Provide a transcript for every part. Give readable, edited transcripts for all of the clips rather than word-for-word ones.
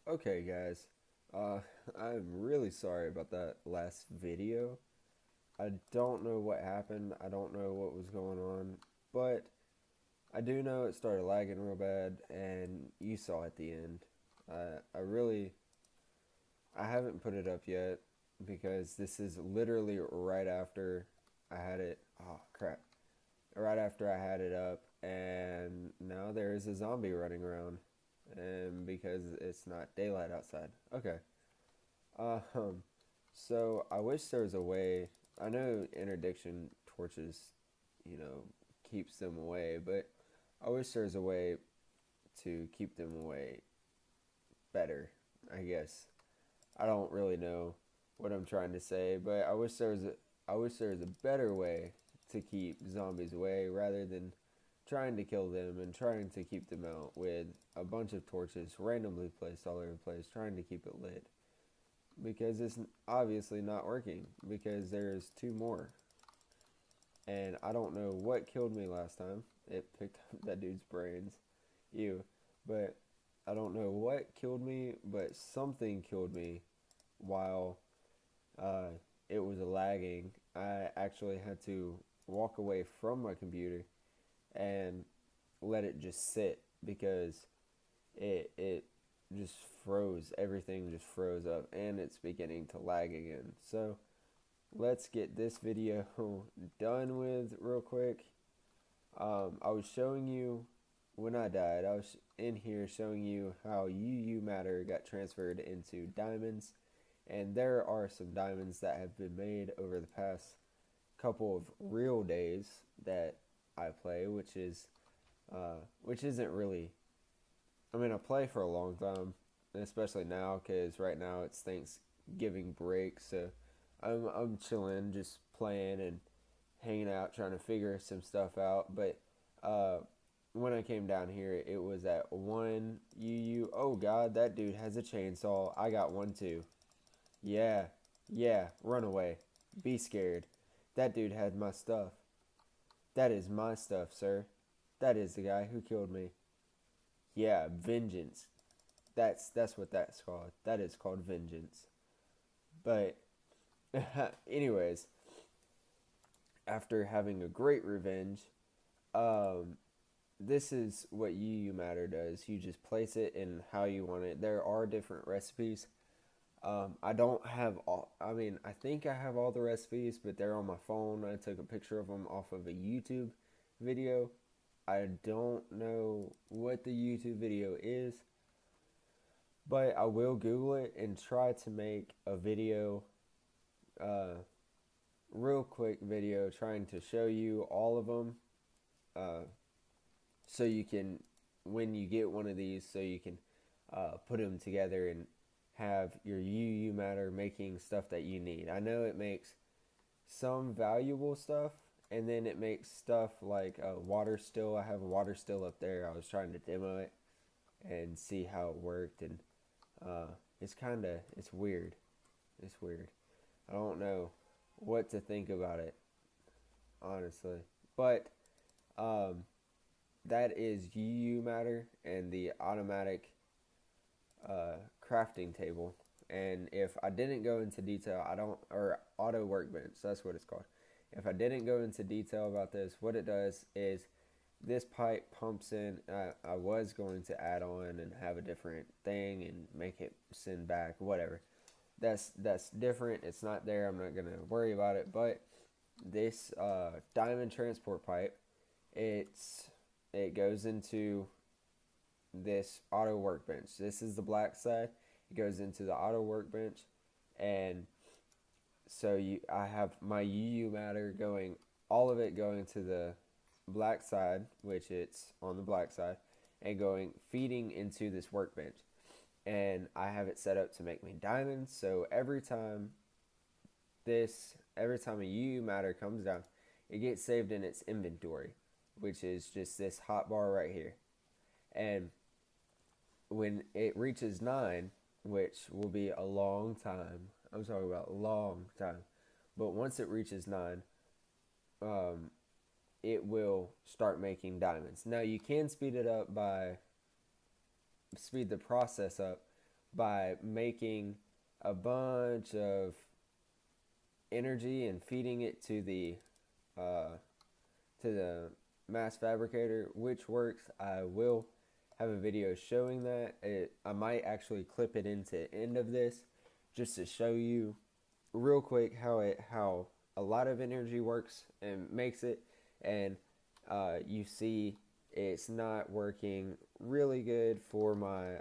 Okay, guys. Uh, I'm really sorry about that last video. I don't know what happened. I don't know what was going on, but I do know it started lagging real bad, and you saw at the end. I haven't put it up yet because this is literally right after I had it. Oh crap! Right after I had it up, and now there is a zombie running around, and because it's not daylight outside. Okay. Um, so I wish there was a way. I know interdiction torches, you know, keeps them away, but I wish there was a way to keep them away better. I guess I don't really know what I'm trying to say, but I wish there was a better way to keep zombies away rather than trying to kill them and trying to keep them out with a bunch of torches randomly placed all over the place, trying to keep it lit. Because it's obviously not working because there's two more, and I don't know what killed me last time. It picked up that dude's brains. Ew. But I don't know what killed me, but something killed me while uh, it was lagging. I actually had to walk away from my computer and let it just sit because it just froze. Everything just froze up, and it's beginning to lag again. So let's get this video done with real quick. I was showing you when I died. I was in here showing you how UU matter got transferred into diamonds, and there are some diamonds that have been made over the past couple of real days that I play, which isn't really. I mean, I play for a long time, especially now because right now it's Thanksgiving break, so I'm chilling, just playing and hanging out, trying to figure some stuff out. But uh, when I came down here, it was at one UU. Oh God, that dude has a chainsaw. I got one too. Yeah, yeah, run away. Be scared. That dude had my stuff. That is my stuff, sir. That is the guy who killed me. Yeah, vengeance. That's what that's called. That is called vengeance. But anyways, after having a great revenge, um, this is what UU Matter does. You just place it in how you want it. There are different recipes. I don't have all. I mean, I think I have all the recipes, but they're on my phone. I took a picture of them off of a YouTube video. I don't know what the YouTube video is, but I will Google it and try to make a video, uh, real quick video, trying to show you all of them, uh, so you can, when you get one of these, so you can put them together and have your UU matter making stuff that you need. I know it makes some valuable stuff, and then it makes stuff like water still. I have a water still up there. I was trying to demo it and see how it worked, and uh, it's weird. It's weird. I don't know what to think about it, honestly. But um, that is UU matter and the automatic crafting table. And if I didn't go into detail, I don't, or auto workbench, that's what it's called. If I didn't go into detail about this, what it does is this pipe pumps in. I was going to add on and have a different thing and make it send back, whatever. That's different. It's not there. I'm not gonna worry about it. But this diamond transport pipe, it goes into this auto workbench. This is the black side. It goes into the auto workbench, and so I have my UU matter going, all of it going to the black side, which it's on the black side, and going feeding into this workbench. And I have it set up to make me diamonds. So every time a UU matter comes down, it gets saved in its inventory, which is just this hot bar right here. And when it reaches 9, which will be a long time, I'm talking about a long time, but once it reaches 9, um, it will start making diamonds. Now you can speed the process up by making a bunch of energy and feeding it uh, to the mass fabricator, which works. I will have a video showing that. I might actually clip it into the end of this just to show you real quick how a lot of energy works and makes it, and you see it's not working really good for my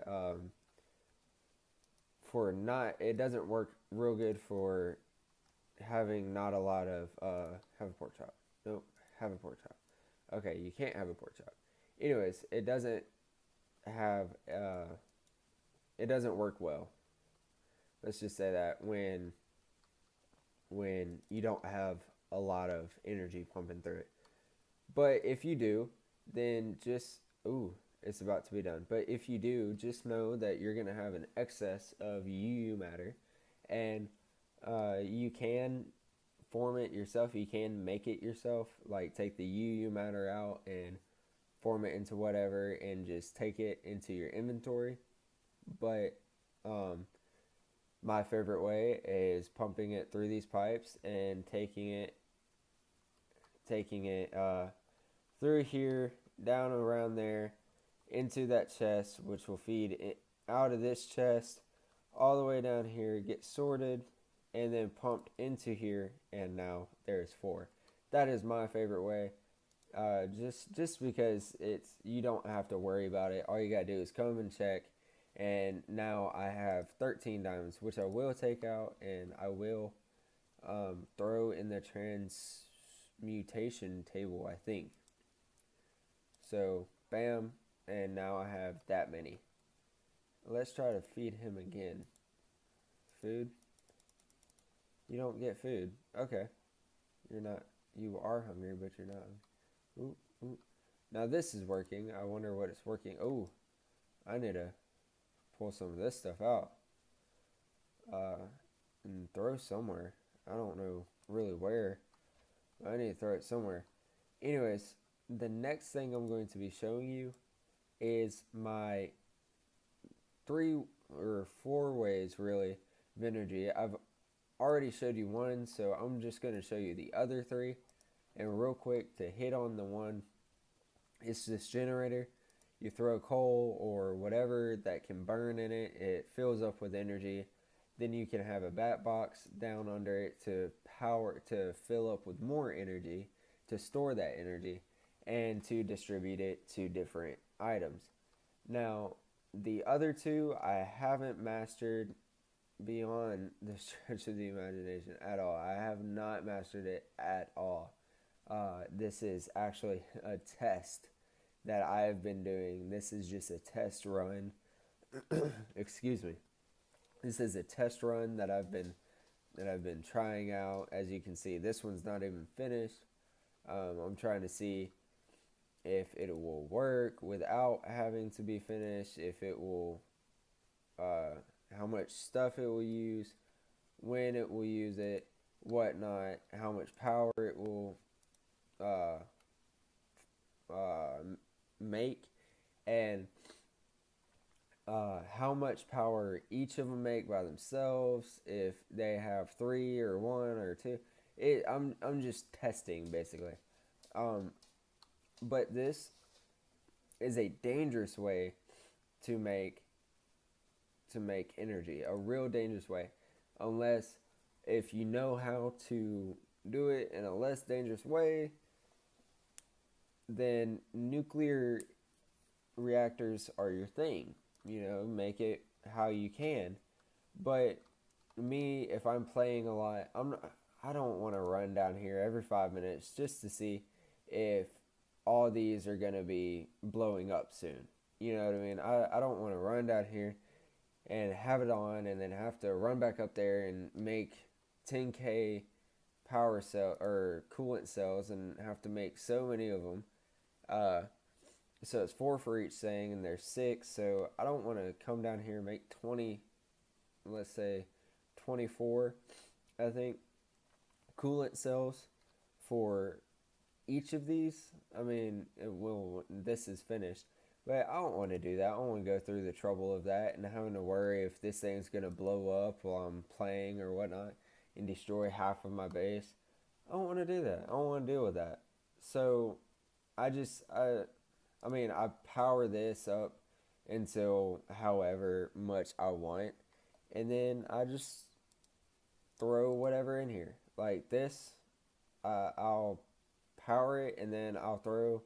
for not it doesn't work real good for having not a lot of have a pork chop. Nope, have a pork chop. Okay, you can't have a pork chop. Anyways, have it doesn't work well. Let's just say that when you don't have a lot of energy pumping through it. But if you do, then just it's about to be done. But if you do, just know that you're gonna have an excess of UU matter, and you can form it yourself. You can make it yourself. Like take the UU matter out and form it into whatever, and just take it into your inventory. But my favorite way is pumping it through these pipes and taking it through here, down around there, into that chest, which will feed it out of this chest, all the way down here, get sorted, and then pumped into here, and now there's 4. That is my favorite way. Just because you don't have to worry about it. All you gotta do is come and check, and now I have 13 diamonds, which I will take out, and I will throw in the transmutation table, I think. So, bam, and now I have that many. Let's try to feed him again. Food? You don't get food. Okay. You are hungry, but you're not. Ooh, ooh. Now this is working. I wonder what it's working. Oh, I need to pull some of this stuff out. And throw somewhere. I don't know really where. I need to throw it somewhere. Anyways, the next thing I'm going to be showing you is my 3 or 4 ways really of energy. I've already showed you one, so I'm just going to show you the other 3. And real quick, to hit on the one, it's this generator. You throw coal or whatever that can burn in it, it fills up with energy. Then you can have a bat box down under it to fill up with more energy, to store that energy, and to distribute it to different items. Now, the other 2 I haven't mastered beyond the stretch of the imagination at all. I have not mastered it at all. This is actually a test that I have been doing. This is just a test run. Excuse me. This is a test run that I've been trying out. As you can see, this one's not even finished. I'm trying to see if it will work without having to be finished, if it will, how much stuff it will use, when it will use it, whatnot, how much power it will make, and how much power each of them make by themselves, if they have 3 or 1 or 2. I'm just testing basically. But this is a dangerous way to make energy, a real dangerous way, unless if you know how to do it in a less dangerous way, then nuclear reactors are your thing. Make it how you can. But me, if I'm playing a lot, I don't want to run down here every 5 minutes just to see if all these are going to be blowing up soon. You know what I mean? I don't want to run down here and have it on and then have to run back up there and make 10K power cell or coolant cells and have to make so many of them. So it's 4 for each thing, and there's 6. So I don't want to come down here and make 20, let's say 24, I think, coolant cells for each of these. I mean, this is finished, But I don't want to do that. I don't want to go through the trouble of that and having to worry if this thing's going to blow up while I'm playing or whatnot and destroy half of my base. I don't want to do that. I don't want to deal with that. So I just, I mean, I power this up until however much I want. And then I just throw whatever in here. Like this, I'll power it and then I'll throw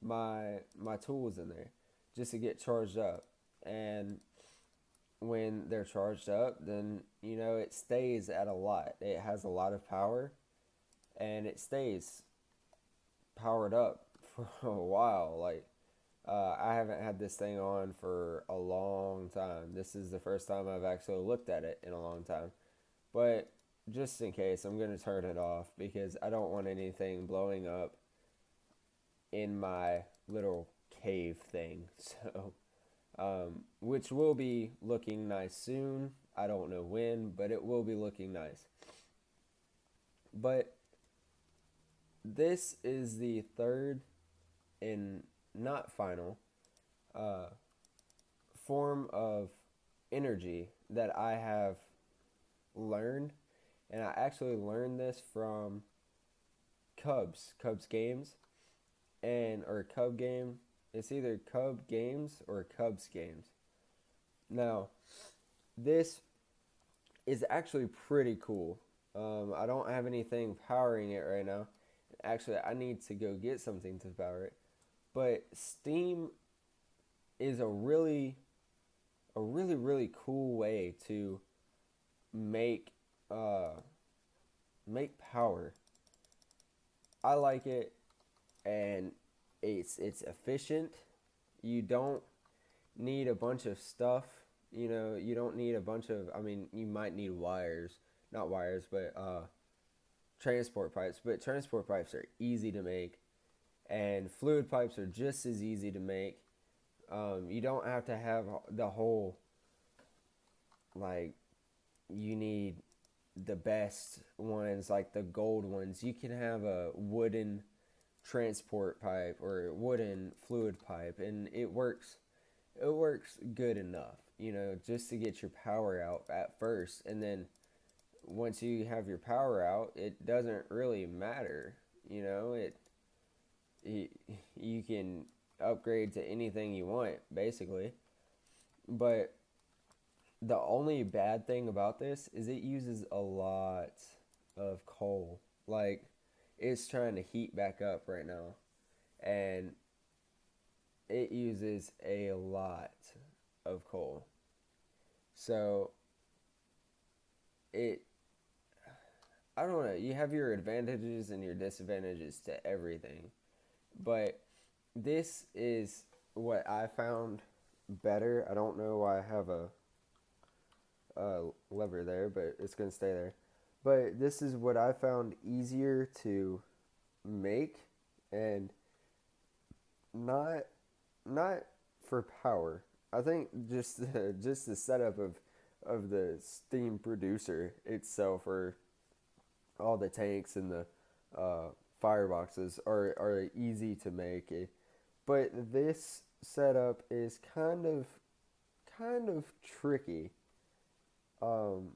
my tools in there just to get charged up. And when they're charged up, then it stays at a lot. It has a lot of power and it stays powered up for a while. Like I haven't had this thing on for a long time. This is the first time I've actually looked at it in a long time. But just in case, I'm going to turn it off because I don't want anything blowing up in my little cave thing. So, which will be looking nice soon. I don't know when, but it will be looking nice. But this is the third and not final uh, form of energy that I have learned. And I actually learned this from Cubs games, and or Cub game. It's either Cub games or Cubs games. Now, this is actually pretty cool. I don't have anything powering it right now. Actually, I need to go get something to power it. But Steam is a really, really cool way to make make power. I like it, and it's efficient. You don't need a bunch of stuff. You don't need a bunch of. I mean, you might need wires, not wires, but transport pipes. But transport pipes are easy to make, and fluid pipes are just as easy to make. You don't have to have the whole, like, you need the best ones, like the gold ones. You can have a wooden transport pipe or a wooden fluid pipe, and it works good enough, just to get your power out at first. And then once you have your power out, it doesn't really matter. You can upgrade to anything you want, basically. But the only bad thing about this is it uses a lot of coal. Like, it's trying to heat back up right now, and it uses a lot of coal. So it I don't know, you have your advantages and your disadvantages to everything. But this is what I found better. I don't know why I have a lever there, but it's going to stay there. But this is what I found easier to make, and not not for power. I think just the setup of the Steam producer itself, or all the tanks and the fireboxes are easy to make. But this setup is kind of tricky. Um,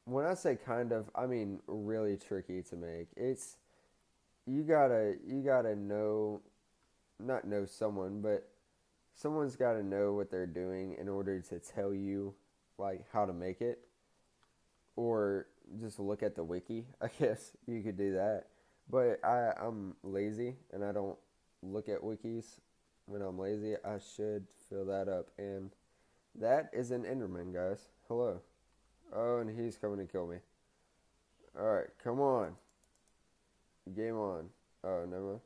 when I say kind of, I mean really tricky to make. It's you gotta know, not know someone, but someone's got to know what they're doing in order to tell you, like, how to make it, or just look at the wiki. I guess you could do that, but I'm lazy and I don't look at wikis when I'm lazy. I should fill that up, and that is an Enderman, guys. Hello. Oh, and he's coming to kill me. All right, come on. Game on. Oh, never mind.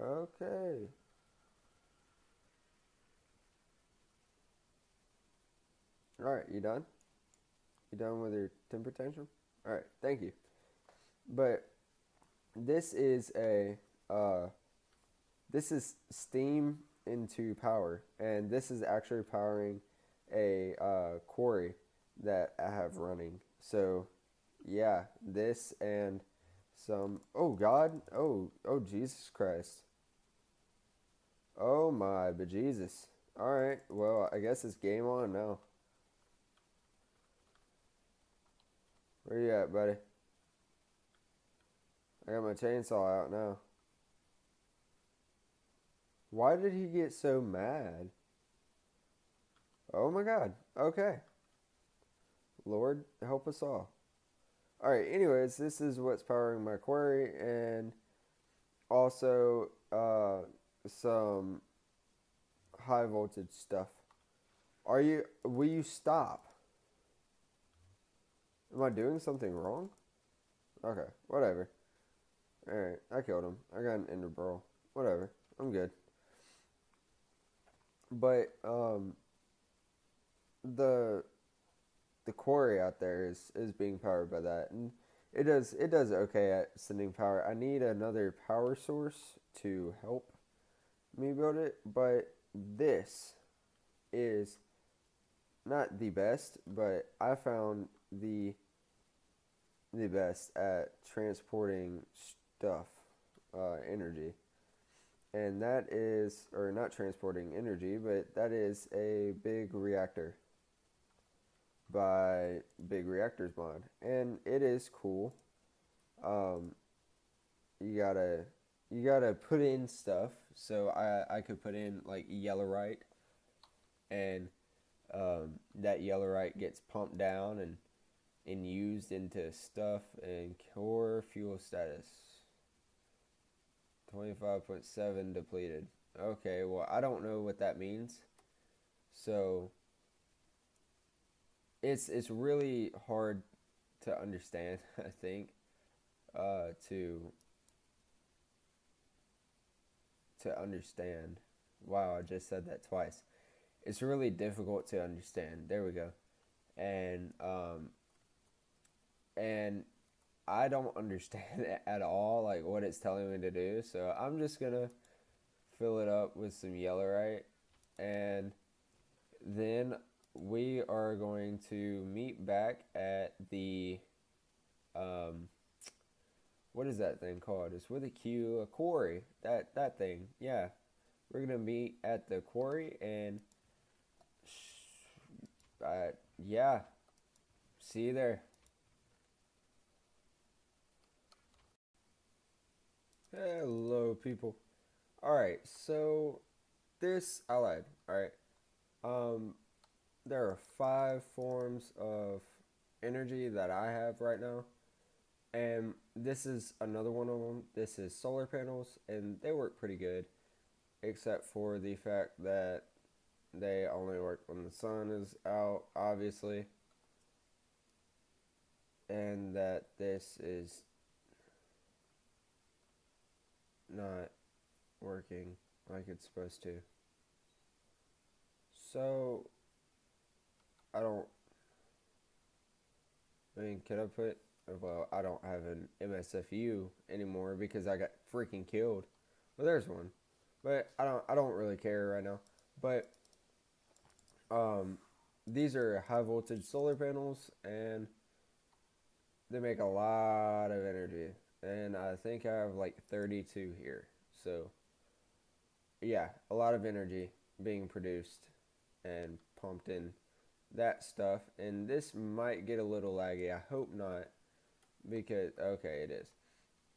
Okay. All right, you done? You done with your temper tantrum? All right, thank you. But this is this is Steam into power, and this is actually powering a quarry that I have running. So yeah, this and some. Oh God! Oh Jesus Christ! Oh my bejesus. Alright, well, I guess it's game on now. Where you at, buddy? I got my chainsaw out now. Why did he get so mad? Oh my god. Okay. Lord, help us all. Alright, anyways, this is what's powering my quarry, and also some high voltage stuff. Will you stop? Am I doing something wrong? Okay, whatever. Alright, I killed him. I got an ender pearl. Whatever. I'm good. But the quarry out there is being powered by that, and it does okay at sending power. I need another power source to help me build it, but this is not the best, but I found the best at transporting stuff, energy. And that is, or not transporting energy, but that is a big reactor by Big Reactors mod. And it is cool. Um, you gotta put in stuff. So I could put in like yellowite, and that yellowite gets pumped down and used into stuff. And core fuel status 25.7 depleted. Okay, well, I don't know what that means. So it's really hard to understand, I think, to understand. Wow, I just said that twice. It's really difficult to understand. There we go. And and I don't understand it at all, like what it's telling me to do. So I'm just gonna fill it up with some yellowite, and then we are going to meet back at the what is that thing called? It's with a Q, a quarry. That thing. Yeah, we're gonna meet at the quarry, and yeah, see you there. Hello, people. All right, so this I lied. All right, um, there are 5 forms of energy that I have right now, and this is another one of them. This is solar panels, and they work pretty good, except for the fact that they only work when the sun is out, obviously, and that this is not working like it's supposed to. So I don't. I mean, can I put? Well, I don't have an MSFU anymore because I got freaking killed. Well, there's one, but I don't. I don't really care right now. But um, these are high voltage solar panels, and they make a lot of energy. And I think I have like 32 here. So yeah, a lot of energy being produced and pumped in that stuff. And this might get a little laggy. I hope not, because okay, it is.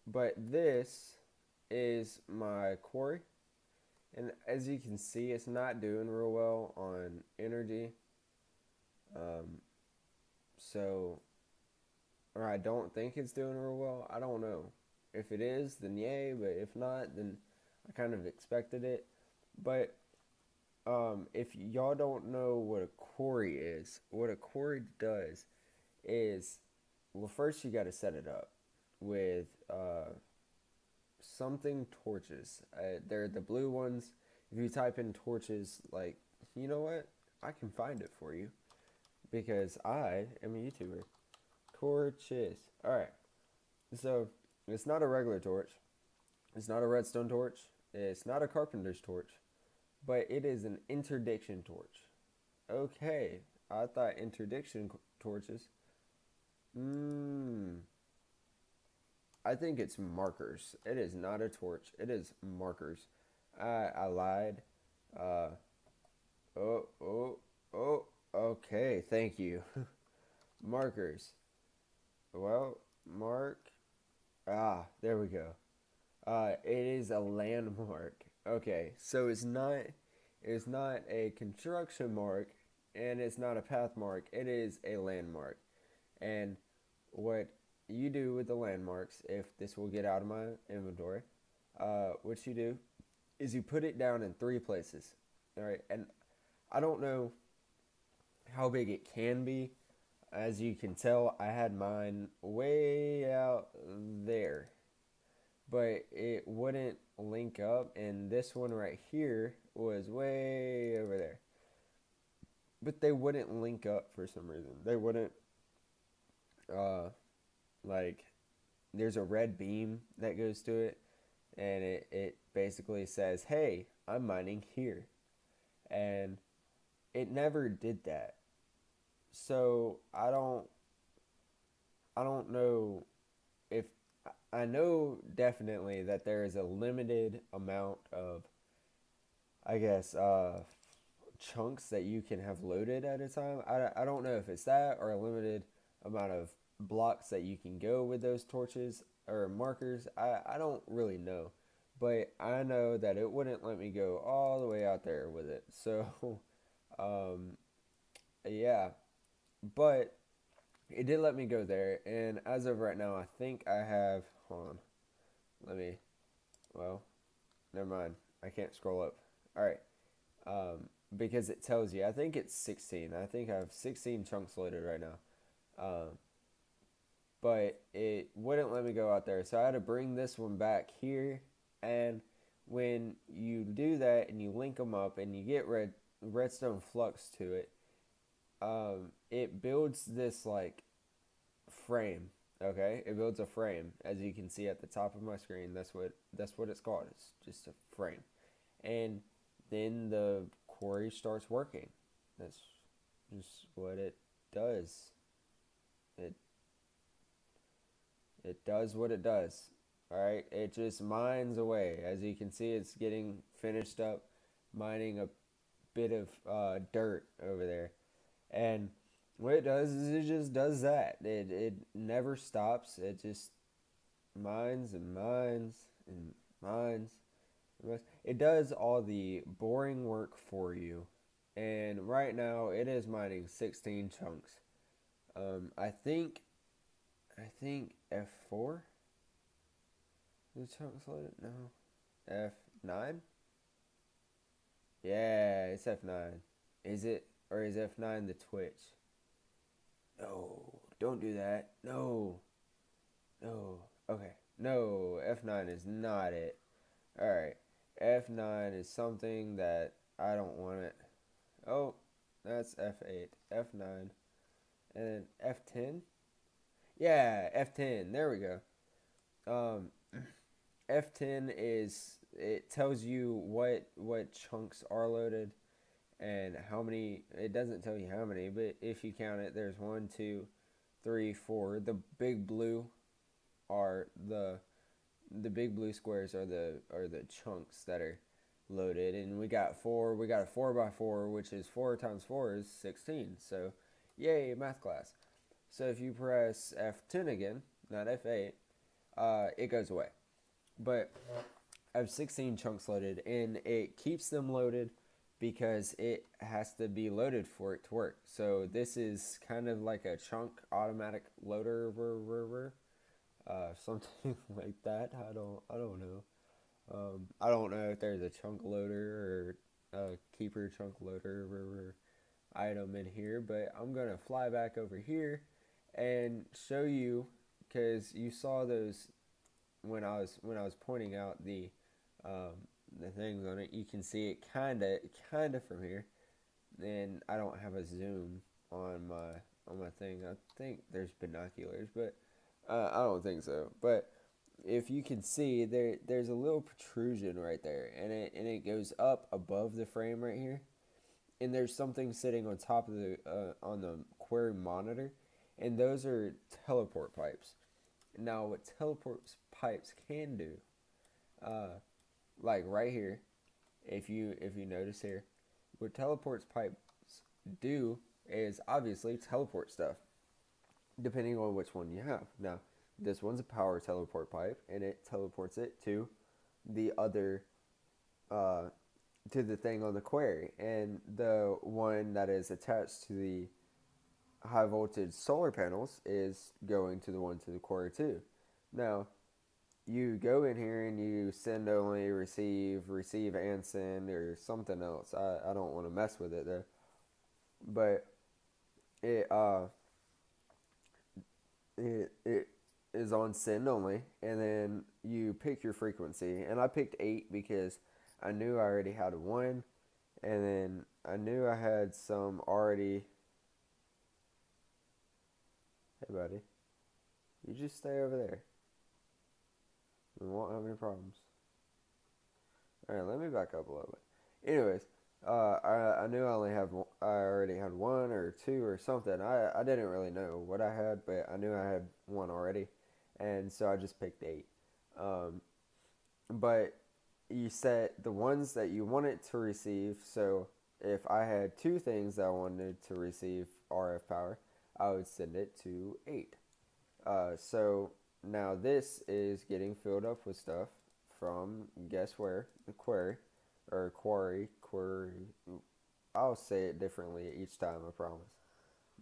But this is my quarry, and as you can see, it's not doing real well on energy. Um, so, or I don't think it's doing real well. I don't know. If it is, then yay. But if not, then I kind of expected it. But if y'all don't know what a quarry is, what a quarry does is, well, first you got to set it up with something torches. They're the blue ones. If you type in torches, like, you know what? I can find it for you because I am a YouTuber. Torches. All right. So it's not a regular torch. It's not a redstone torch. It's not a carpenter's torch, but it is an interdiction torch. Okay, I thought interdiction torches. Mmm. I think it's markers. It is not a torch. It is markers. I lied. Uh, oh, oh, oh, okay, thank you. Markers. Well, mark. Ah, there we go. It is a landmark. Okay, so it's not a construction mark and it's not a path mark. It is a landmark. And what you do with the landmarks, if this will get out of my inventory, what you do is you put it down in three places. All right, and I don't know how big it can be. As you can tell, I had mine way out there, but it wouldn't link up, and this one right here was way over there. But they wouldn't link up for some reason. They wouldn't, uh, like, there's a red beam that goes to it, and it basically says, hey, I'm mining here. And it never did that. So I don't know if I know definitely that there is a limited amount of, I guess, chunks that you can have loaded at a time. I don't know if it's that or a limited amount of blocks that you can go with those torches or markers. I don't really know. But I know that it wouldn't let me go all the way out there with it. So, um, yeah. But it did let me go there. And as of right now, I think I have. Hold on. Let me. Well, never mind. I can't scroll up. All right. Because it tells you. I think it's 16. I think I have 16 chunks loaded right now. Um, but it wouldn't let me go out there. So I had to bring this one back here. And when you do that and you link them up and you get redstone flux to it, it builds this like frame. Okay, it builds a frame, as you can see at the top of my screen. That's what it's called. It's just a frame, and then the quarry starts working. That's just what it does. It it does what it does. All right, it just mines away. As you can see, it's getting finished up mining a bit of dirt over there. And what it does is it just does that. It never stops. It just mines and mines and mines. It does all the boring work for you. And right now it is mining 16 chunks. I think F4 the chunks loaded. No, F9. Yeah, it's F9. Is it, or is F9 the Twitch? No, don't do that. No, no. Okay, no, F9 is not it. All right, F9 is something that I don't want it. Oh, that's F8, F9, and then F10. Yeah, F10. There we go. Um, F10 is, it tells you what chunks are loaded and how many. It doesn't tell you how many, but if you count it, there's one, two, three, four. The big blue are the big blue squares are the chunks that are loaded, and we got four. We got a 4x4, which is 4 times 4 is 16. So, yay, math class. So if you press F10 again, not F8, it goes away. But I have 16 chunks loaded, and it keeps them loaded because it has to be loaded for it to work. So this is kind of like a chunk automatic loader, something like that. I don't know. I don't know if there's a chunk loader or a keeper chunk loader item in here, but I'm gonna fly back over here and show you, because you saw those when I was pointing out the things on it. You can see it kinda from here. And I don't have a zoom on my thing. I think there's binoculars, but I don't think so. But if you can see, there's a little protrusion right there, and it goes up above the frame right here. And there's something sitting on top of the on the query monitor, and those are teleport pipes. Now, what teleport pipes can do, like right here, if you notice here, what teleports pipes do is obviously teleport stuff, depending on which one you have. Now, this one's a power teleport pipe, and it teleports it to the other, uh, to the thing on the quarry, and the one that is attached to the high voltage solar panels is going to the one to the quarry too. Now, you go in here and you send only, receive and send, or something else. I don't want to mess with it though. But it it is on send only, and then you pick your frequency. And I picked 8 because I knew I already had one, and then I knew I had some already. Hey buddy, you just stay over there. We won't have any problems. Alright, let me back up a little bit. Anyways, I knew I already had one or two or something. I didn't really know what I had, but I knew I had one already, and so I just picked 8. Um, but you set the ones that you wanted to receive. So if I had 2 things that I wanted to receive RF power, I would send it to 8. So now this is getting filled up with stuff from, guess where? The quarry, or quarry. I'll say it differently each time, I promise.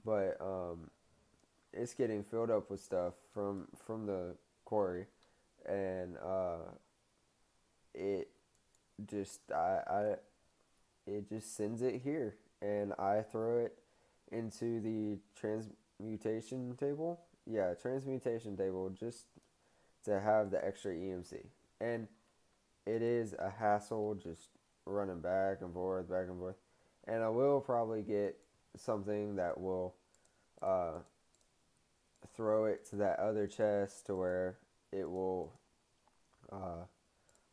But it's getting filled up with stuff from the quarry, and it just it just sends it here, and I throw it into the transmutation table. Yeah, transmutation table, just to have the extra EMC. And it is a hassle just running back and forth, back and forth. And I will probably get something that will uh, throw it to that other chest, to where it will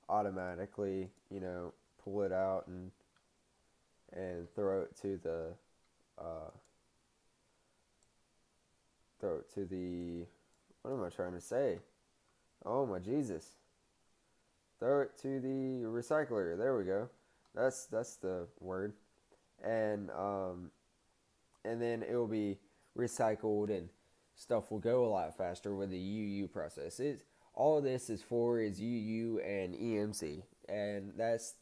automatically, pull it out and uh, throw it to the, what am I trying to say? Oh my Jesus. Throw it to the recycler. There we go. That's the word. And then it will be recycled, and stuff will go a lot faster with the UU process. All of this is UU and EMC, and that's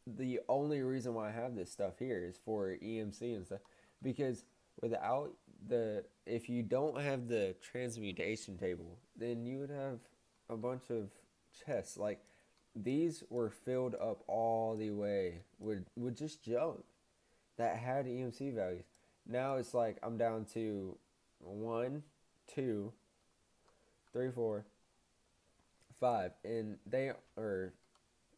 the only reason why I have this stuff here is for EMC and stuff, because without if you don't have the transmutation table, then you would have a bunch of chests. Like, these were filled up all the way with just junk that had EMC values. Now it's like I'm down to 1, 2, 3, 4, 5, and they are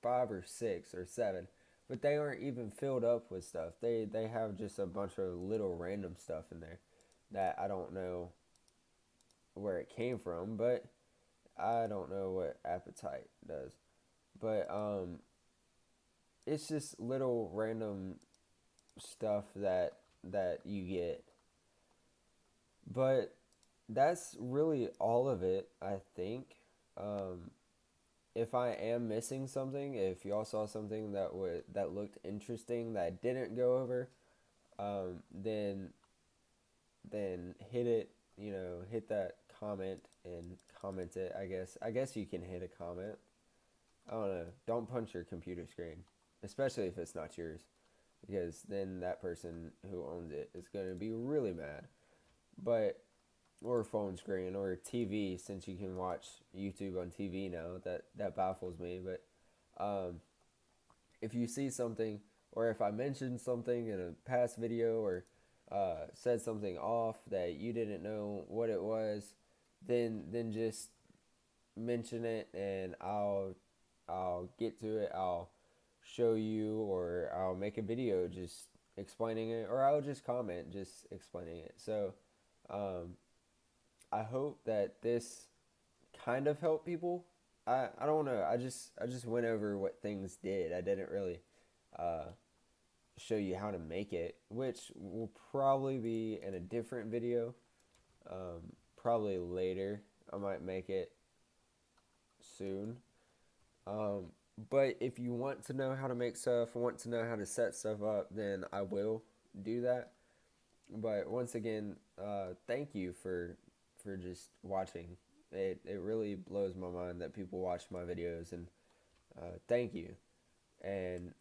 5 or 6 or 7, but they aren't even filled up with stuff. They have just a bunch of little random stuff in there that I don't know where it came from, but I don't know what appetite does. But it's just little random stuff that you get. But that's really all of it, I think. If I am missing something, if y'all saw something that looked interesting that I didn't go over, then hit it, hit that comment and comment it. I guess you can hit a comment. I don't know. Don't punch your computer screen, especially if it's not yours, because then that person who owns it is going to be really mad. But, or phone screen, or TV, since you can watch YouTube on TV now. That baffles me. But if you see something, or if I mentioned something in a past video, or said something off that you didn't know what it was, then just mention it, and I'll get to it. I'll show you, or I'll make a video just explaining it, or I'll just comment just explaining it. So I hope that this kind of helped people. I don't know. I just went over what things did. I didn't really show you how to make it, which will probably be in a different video. Probably later. I might make it soon. But if you want to know how to make stuff, want to know how to set stuff up, then I will do that. But once again, thank you for just watching. It really blows my mind that people watch my videos, and thank you. And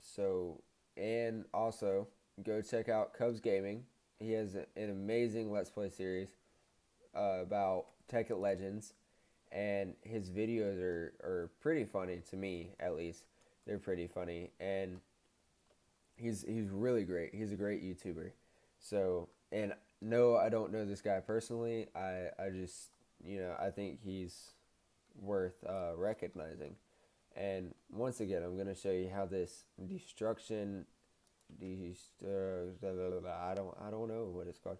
so, and also go check out Cubs Gaming. He has an amazing Let's Play series about Tekkit Legends, and his videos are pretty funny to me, at least. They're pretty funny, and he's really great. He's a great YouTuber. So, and no, I don't know this guy personally. I just, I think he's worth recognizing. And once again, I'm going to show you how this destruction, I don't know what it's called.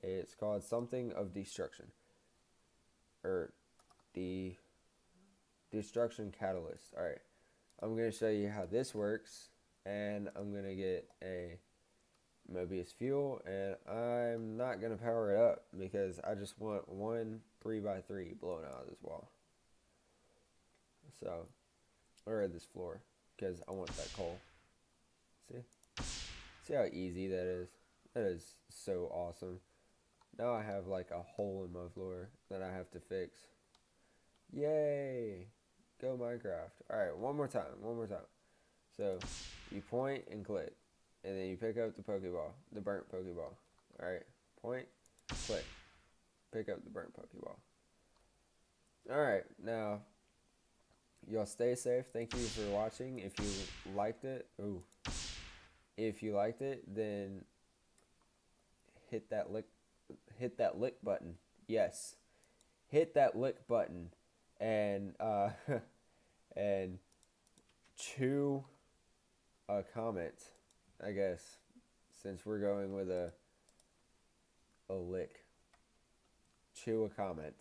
It's called something of destruction, or the destruction catalyst. All right, I'm going to show you how this works, and I'm going to get a Mobius fuel, and I'm not going to power it up because I just want one 3x3 blown out of this wall. So, or this floor, because I want that coal. See how easy that is? That is so awesome. Now I have like a hole in my floor that I have to fix. Yay! Go Minecraft. Alright, one more time. So, you point and click. And then you pick up the Pokeball. The burnt Pokeball. Alright, point, click. Pick up the burnt Pokeball. Alright, now, y'all stay safe. Thank you for watching. If you liked it, then hit that like button. Yes. Hit that like button. And and chew a comment, I guess, since we're going with a lick. Chew a comment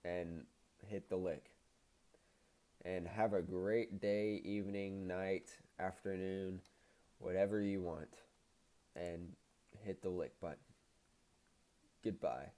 and hit the lick. And have a great day, evening, night, afternoon, whatever you want. And hit the lick button. Goodbye.